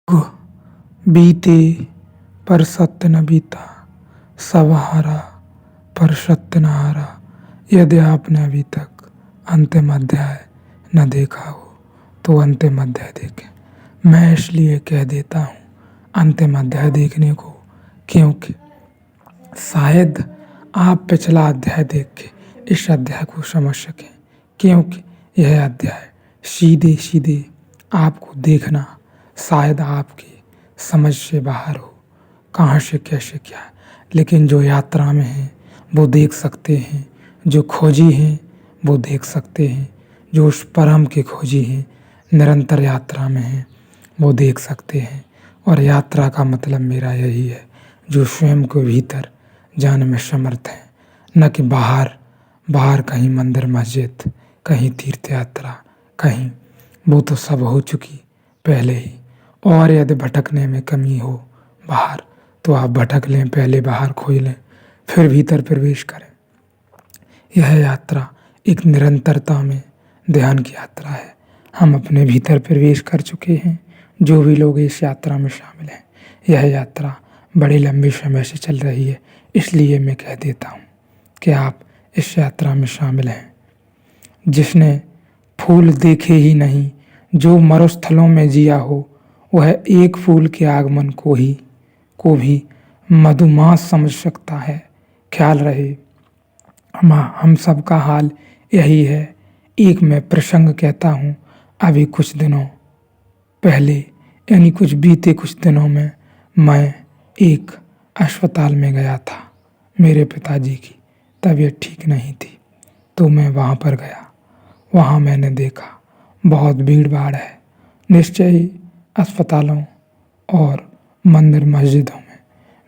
युग बीते पर सत्य न बीता, सब हारा पर सत्य न हारा। यदि आपने अभी तक अंतिम अध्याय न देखा हो तो अंतिम अध्याय देखें। मैं इसलिए कह देता हूँ अंतिम अध्याय देखने को क्योंकि शायद आप पिछला अध्याय देख के इस अध्याय को समझ सकें, क्योंकि यह अध्याय सीधे सीधे आपको देखना शायद आपकी समझ से बाहर हो, कहाँ से कैसे क्या है। लेकिन जो यात्रा में हैं वो देख सकते हैं, जो खोजी हैं वो देख सकते हैं, जो उस परम के खोजी हैं, निरंतर यात्रा में हैं वो देख सकते हैं। और यात्रा का मतलब मेरा यही है, जो स्वयं को भीतर जाने में समर्थ है, न कि बाहर कहीं मंदिर मस्जिद, कहीं तीर्थ यात्रा, कहीं वो तो सब हो चुकी पहले ही। और यदि भटकने में कमी हो बाहर तो आप भटक लें, पहले बाहर खोज लें, फिर भीतर प्रवेश करें। यह यात्रा एक निरंतरता में ध्यान की यात्रा है। हम अपने भीतर प्रवेश कर चुके हैं, जो भी लोग इस यात्रा में शामिल हैं। यह यात्रा बड़े लंबे समय से चल रही है, इसलिए मैं कह देता हूँ कि आप इस यात्रा में शामिल हैं। जिसने फूल देखे ही नहीं, जो मरुस्थलों में जिया हो, वह एक फूल के आगमन को भी मधुमास समझ सकता है। ख्याल रहे हम सब का हाल यही है। एक मैं प्रसंग कहता हूँ, अभी कुछ दिनों पहले यानी बीते कुछ दिनों में मैं एक अस्पताल में गया था। मेरे पिताजी की तबीयत ठीक नहीं थी तो मैं वहाँ पर गया। वहाँ मैंने देखा बहुत भीड़ भाड़ है। निश्चय ही अस्पतालों और मंदिर मस्जिदों में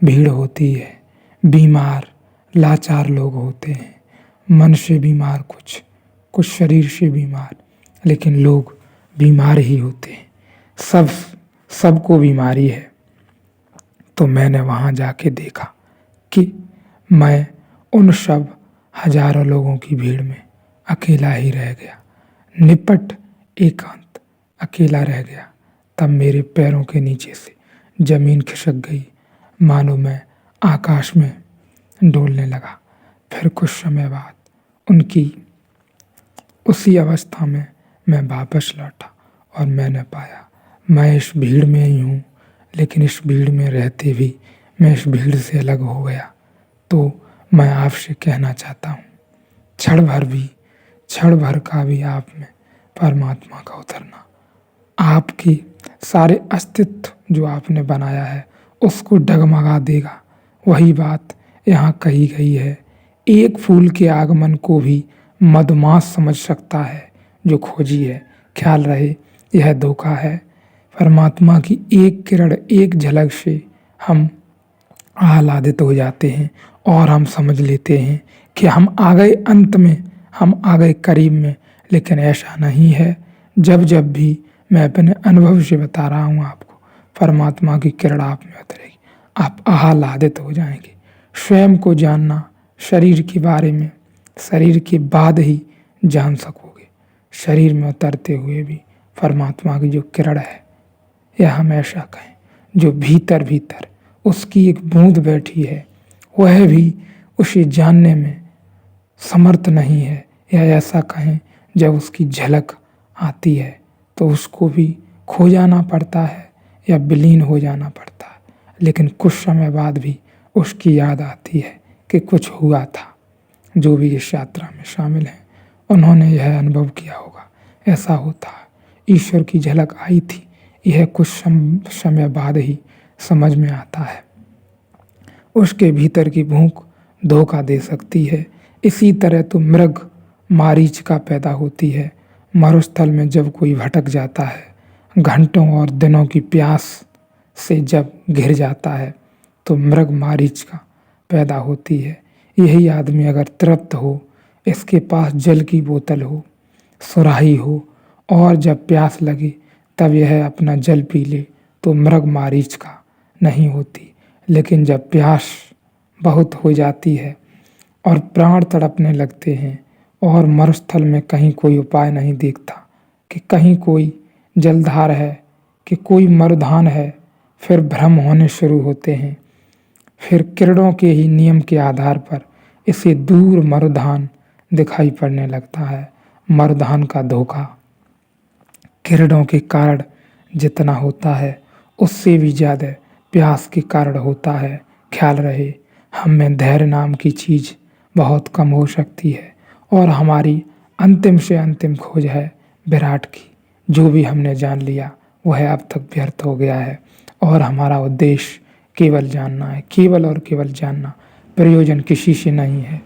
भीड़ होती है। बीमार लाचार लोग होते हैं, मन से बीमार, कुछ शरीर से बीमार, लेकिन लोग बीमार ही होते हैं। सबको बीमारी है। तो मैंने वहाँ जाके देखा कि मैं उन सब हजारों लोगों की भीड़ में अकेला ही रह गया, निपट एकांत अकेला रह गया। तब मेरे पैरों के नीचे से जमीन खिसक गई, मानो मैं आकाश में डोलने लगा। फिर कुछ समय बाद उनकी उसी अवस्था में मैं वापस लौटा और मैंने पाया मैं इस भीड़ में ही हूँ, लेकिन इस भीड़ में रहते भी मैं इस भीड़ से अलग हो गया। तो मैं आपसे कहना चाहता हूँ, क्षण भर का भी आप में परमात्मा का उतरना आपकी सारे अस्तित्व जो आपने बनाया है उसको डगमगा देगा। वही बात यहाँ कही गई है, एक फूल के आगमन को भी मधुमास समझ सकता है जो खोजी है। ख्याल रहे यह धोखा है। परमात्मा की एक किरण, एक झलक से हम आह्लादित हो जाते हैं और हम समझ लेते हैं कि हम आ गए अंत में, हम आ गए करीब में। लेकिन ऐसा नहीं है। जब भी मैं अपने अनुभव से बता रहा हूँ आपको, परमात्मा की किरण आप में उतरेगी, आप आह्लादित हो जाएंगे। स्वयं को जानना, शरीर के बारे में शरीर के बाद ही जान सकोगे। शरीर में उतरते हुए भी परमात्मा की जो किरण है, या हम ऐसा कहें जो भीतर भीतर उसकी एक बूंद बैठी है, वह भी उसे जानने में समर्थ नहीं है। या ऐसा कहें जब उसकी झलक आती है तो उसको भी खो जाना पड़ता है या विलीन हो जाना पड़ता है। लेकिन कुछ समय बाद भी उसकी याद आती है कि कुछ हुआ था। जो भी इस यात्रा में शामिल हैं उन्होंने यह अनुभव किया होगा, ऐसा होता है। ईश्वर की झलक आई थी, यह कुछ समय बाद ही समझ में आता है। उसके भीतर की भूख धोखा दे सकती है। इसी तरह तो मृग मारीचिका पैदा होती है। मरुस्थल में जब कोई भटक जाता है, घंटों और दिनों की प्यास से जब घिर जाता है तो मृग मारीचिका पैदा होती है। यही आदमी अगर तृप्त हो, इसके पास जल की बोतल हो, सुराही हो, और जब प्यास लगे तब यह अपना जल पी ले तो मृग मारीचिका नहीं होती। लेकिन जब प्यास बहुत हो जाती है और प्राण तड़पने लगते हैं और मरुस्थल में कहीं कोई उपाय नहीं दिखता कि कहीं कोई जलधार है कि कोई मरुधान है, फिर भ्रम होने शुरू होते हैं। फिर किरणों के ही नियम के आधार पर इसे दूर मरुधान दिखाई पड़ने लगता है। मरुधान का धोखा किरणों के कारण जितना होता है उससे भी ज़्यादा प्यास के कारण होता है। ख्याल रहे, हम में धैर्य नाम की चीज़ बहुत कम हो सकती है और हमारी अंतिम से अंतिम खोज है विराट की। जो भी हमने जान लिया वह अब तक व्यर्थ हो गया है और हमारा उद्देश्य केवल जानना है, केवल और केवल जानना। प्रयोजन किसी से नहीं है,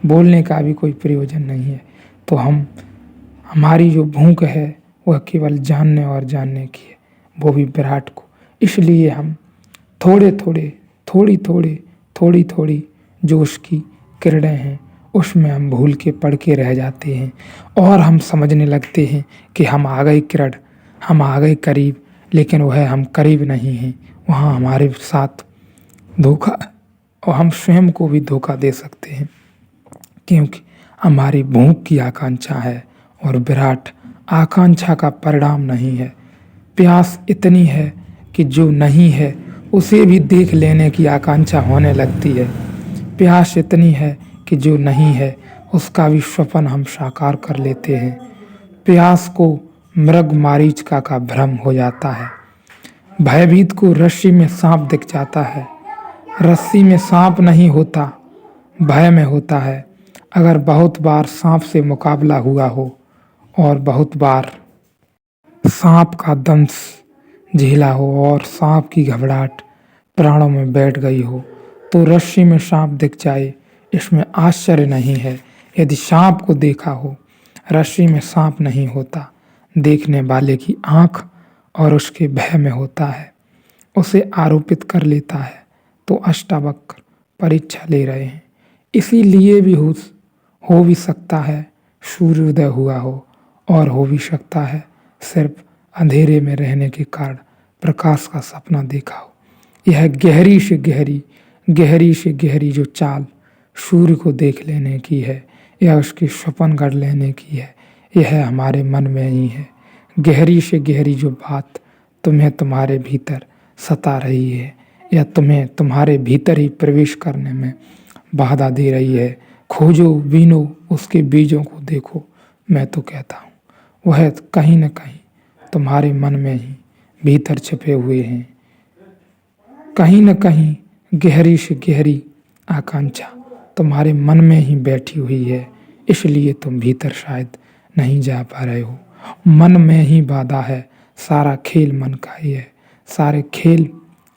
बोलने का भी कोई प्रयोजन नहीं है। तो हमारी जो भूख है वह केवल जानने और जानने की है, वो भी विराट को। इसलिए हम थोड़े थोड़े थोड़ी थोड़ी थोड़ी थोड़ी जो उसकी किरणें हैं उसमें हम भूल के पड़ के रह जाते हैं और हम समझने लगते हैं कि हम आ गए किरण, हम आ गए करीब, लेकिन वह हम करीब नहीं हैं। वहाँ हमारे साथ धोखा और हम स्वयं को भी धोखा दे सकते हैं, क्योंकि हमारी भूख की आकांक्षा है और विराट आकांक्षा का परिणाम नहीं है। प्यास इतनी है कि जो नहीं है उसे भी देख लेने की आकांक्षा होने लगती है। प्यास इतनी है कि जो नहीं है उसका भी स्वप्न हम साकार कर लेते हैं। प्यास को मृग मारीचिका का भ्रम हो जाता है। भयभीत को रस्सी में सांप दिख जाता है। रस्सी में सांप नहीं होता, भय में होता है। अगर बहुत बार सांप से मुकाबला हुआ हो और बहुत बार सांप का दंश झेला हो और सांप की घबराहट प्राणों में बैठ गई हो, तो रस्सी में सांप दिख जाए इसमें आश्चर्य नहीं है। यदि सांप को देखा हो, रस्सी में सांप नहीं होता, देखने वाले की आंख और उसके भय में होता है, उसे आरोपित कर लेता है। तो अष्टावक्र परीक्षा ले रहे हैं। इसीलिए भी हो भी सकता है सूर्योदय हुआ हो और हो भी सकता है सिर्फ अंधेरे में रहने के कारण प्रकाश का सपना देखा हो। यह गहरी से गहरी जो चाल सूर्य को देख लेने की है, यह उसकी स्वप्न गढ़ लेने की है, यह हमारे मन में ही है। गहरी से गहरी जो बात तुम्हें तुम्हारे भीतर सता रही है या तुम्हें तुम्हारे भीतर ही प्रवेश करने में बाधा दे रही है, खोजो बीनो उसके बीजों को देखो। मैं तो कहता हूँ वह कहीं न कहीं तुम्हारे मन में ही भीतर छिपे हुए हैं। कहीं न कहीं गहरी से गहरी आकांक्षा तुम्हारे मन में ही बैठी हुई है, इसलिए तुम भीतर शायद नहीं जा पा रहे हो। मन में ही बाधा है, सारा खेल मन का ही है, सारे खेल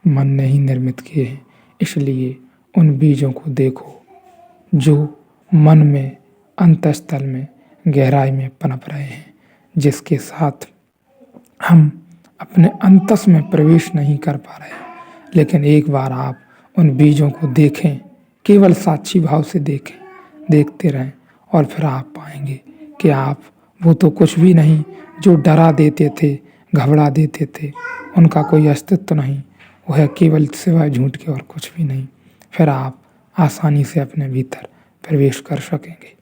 मन ने ही निर्मित किए हैं। इसलिए उन बीजों को देखो जो मन में अंतःस्थल में गहराई में पनप रहे हैं, जिसके साथ हम अपने अंतस में प्रवेश नहीं कर पा रहे हैं। लेकिन एक बार आप उन बीजों को देखें, केवल साक्षी भाव से देखें, देखते रहें और फिर आप पाएंगे कि आप वो तो कुछ भी नहीं जो डरा देते थे, घबरा देते थे, उनका कोई अस्तित्व नहीं, वह केवल सिवाय झूठ के और कुछ भी नहीं। फिर आप आसानी से अपने भीतर प्रवेश कर सकेंगे।